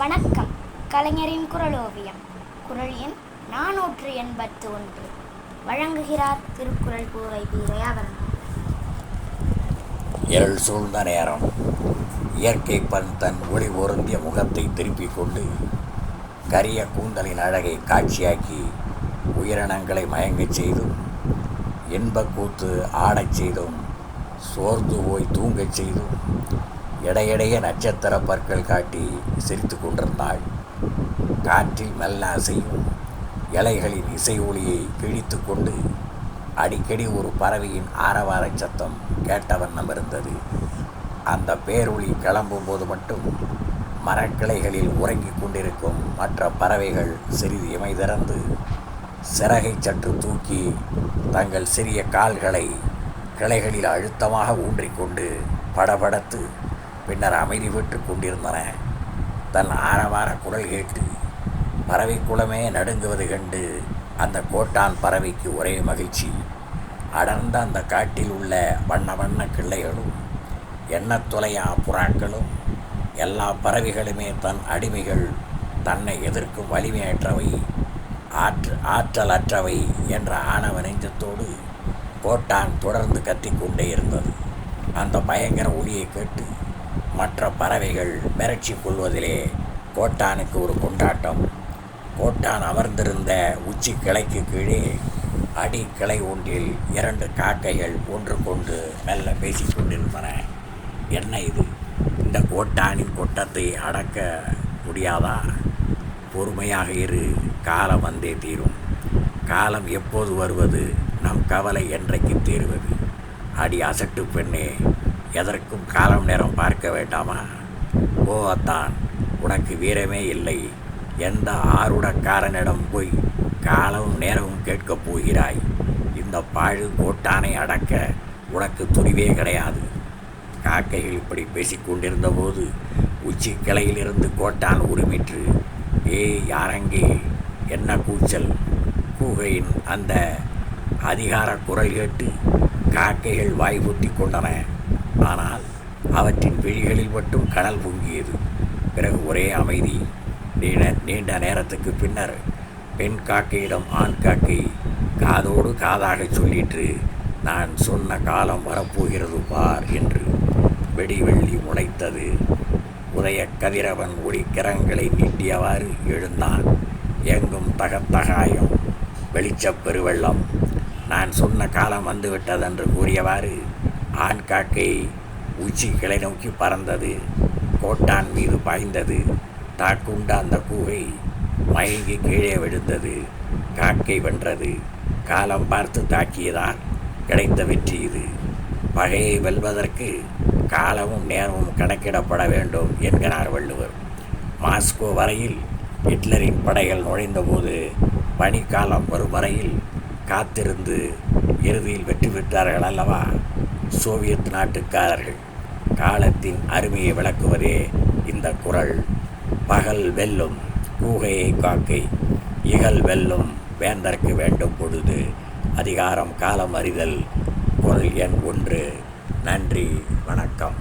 வணக்கம். கலைஞரின் குரலோவியம். குரல் எண் 481. வழங்குகிறார் திருக்குறள் பூவை தயாபரன். இருள் சூழ்ந்த நேரம். இயற்கை தன் ஒளி பொருந்திய முகத்தை திருப்பிக் கொண்டு கரிய கூந்தலின் அழகை காட்சியாக்கி உயிரினங்களை மயங்கச் செய்தும் இன்பக்கூத்து ஆடச் செய்தும் சோர்ந்து போய் தூங்கச் செய்தும் இடையிடையே நட்சத்திர பற்கள் காட்டி சிரித்து கொண்டிருந்தாள். காற்றில் மெல்ல அசையும் இலைகளின் இசை ஒளியை கிழித்து கொண்டு அடிக்கடி ஒரு பறவையின் ஆரவார சத்தம் கேட்ட வண்ணம் இருந்தது. அந்த பேரொளி கிளம்பும் போது மட்டும் மரக்கிளைகளில் உறங்கிக் கொண்டிருக்கும் மற்ற பறவைகள் சிறிது இமை திறந்து சிறகை சற்று தூக்கி தங்கள் சிறிய கால்களை கிளைகளில் அழுத்தமாக ஊன்றிக்கொண்டு படபடத்து பின்னர் அமைதி பெற்று கொண்டிருந்தன. தன் ஆரவார குரல் கேட்டு பறவை குலமே நடுங்குவது கண்டு அந்த கோட்டான் பறவைக்கு ஒரே மகிழ்ச்சி. அடர்ந்த அந்த காட்டில் உள்ள வண்ண வண்ண கிள்ளைகளும் எண்ணத்தொலையா புறாக்களும் எல்லா பறவைகளுமே தன் அடிமைகள், தன்னை எதிர்க்கும் வலிமையற்றவை, ஆற்றலற்றவை என்ற ஆணவ நெஞ்சத்தோடு கோட்டான் தொடர்ந்து கத்திக்கொண்டே இருந்தது. அந்த பயங்கர ஒளியை கேட்டு மற்ற பறவைகள் மிரட்சி கொள்வதிலே கோட்டானுக்கு ஒரு கொண்டாட்டம். கோட்டான் அமர்ந்திருந்த உச்சி கிளைக்கு கீழே அடி கிளை ஒன்றில் 2 காக்கைகள் ஒன்று கொண்டு மெல்ல பேசிக் கொண்டிருந்தன. என்ன இது? இந்த கோட்டானின் கொட்டத்தை அடக்க முடியாதா? பொறுமையாக இரு, காலம் வந்தே தீரும். காலம் எப்போது வருவது? நம் கவலை என்றைக்கு தீர்வது? அடி அசட்டு பெண்ணே, எதற்கும் காலம் நேரம் பார்க்க வேண்டாமா? ஓ அத்தான், உனக்கு வீரமே இல்லை. எந்த ஆருடக்காரனிடம் போய் காலமும் நேரமும் கேட்கப் போகிறாய்? இந்த பாழு கோட்டானை அடக்க உனக்கு துணிவே கிடையாது. காக்கைகள் இப்படி பேசிக்கொண்டிருந்த போது உச்சி கிளையிலிருந்து கோட்டான் உரிமிற்று. யாரங்கே? என்ன கூச்சல்? கூகையின் அந்த அதிகார குரல் கேட்டு காக்கைகள் வாய் பொத்தி கொண்டன. ஆனால் அவற்றின் விழிகளில் மட்டும் கடல் பொங்கியது. பிறகு ஒரே அமைதி. நீண்ட நேரத்துக்கு பின்னர் பெண் காக்கையிடம் ஆண் காக்கை காதோடு காதாக சொல்லிற்று, நான் சொன்ன காலம் வரப்போகிறது பார் என்று. வெள்ளி முளைத்தது. உதய கதிரவன் ஒளிக்கிரங்களை நீட்டியவாறு எழுந்தான். எங்கும் தகத்தகாயம், வெளிச்சப் பெருவெள்ளம். நான் சொன்ன காலம் வந்துவிட்டதென்று கூறியவாறு ஆண் காக்கை உச்சி கிளை நோக்கி பறந்தது. கோட்டான் மீது பாய்ந்தது. தாக்குண்ட அந்த கூகை மயங்கி கீழே விழுந்தது. காக்கை வென்றது. காலம் பார்த்து தாக்கியதால் கிடைத்த வெற்றி இது. பகையை வெல்வதற்கு காலமும் நேரமும் கணக்கிடப்பட வேண்டும் என்கிறார் வள்ளுவர். மாஸ்கோ வரையில் ஹிட்லரின் படைகள் நுழைந்தபோது பனிக்காலம் வரும் வரையில் காத்திருந்து இறுதியில் வெற்றி பெற்றார்கள் அல்லவா சோவியத் நாட்டுக்காரர்கள். காலத்தின் அருமையை விளக்குவதே இந்த குரல். பகல் வெல்லும் கூகையை காக்கை, இகல் வெல்லும் வேந்தற்கு வேண்டும் பொழுது. அதிகாரம் காலம் அறிதல். குரல் எண் 1. நன்றி, வணக்கம்.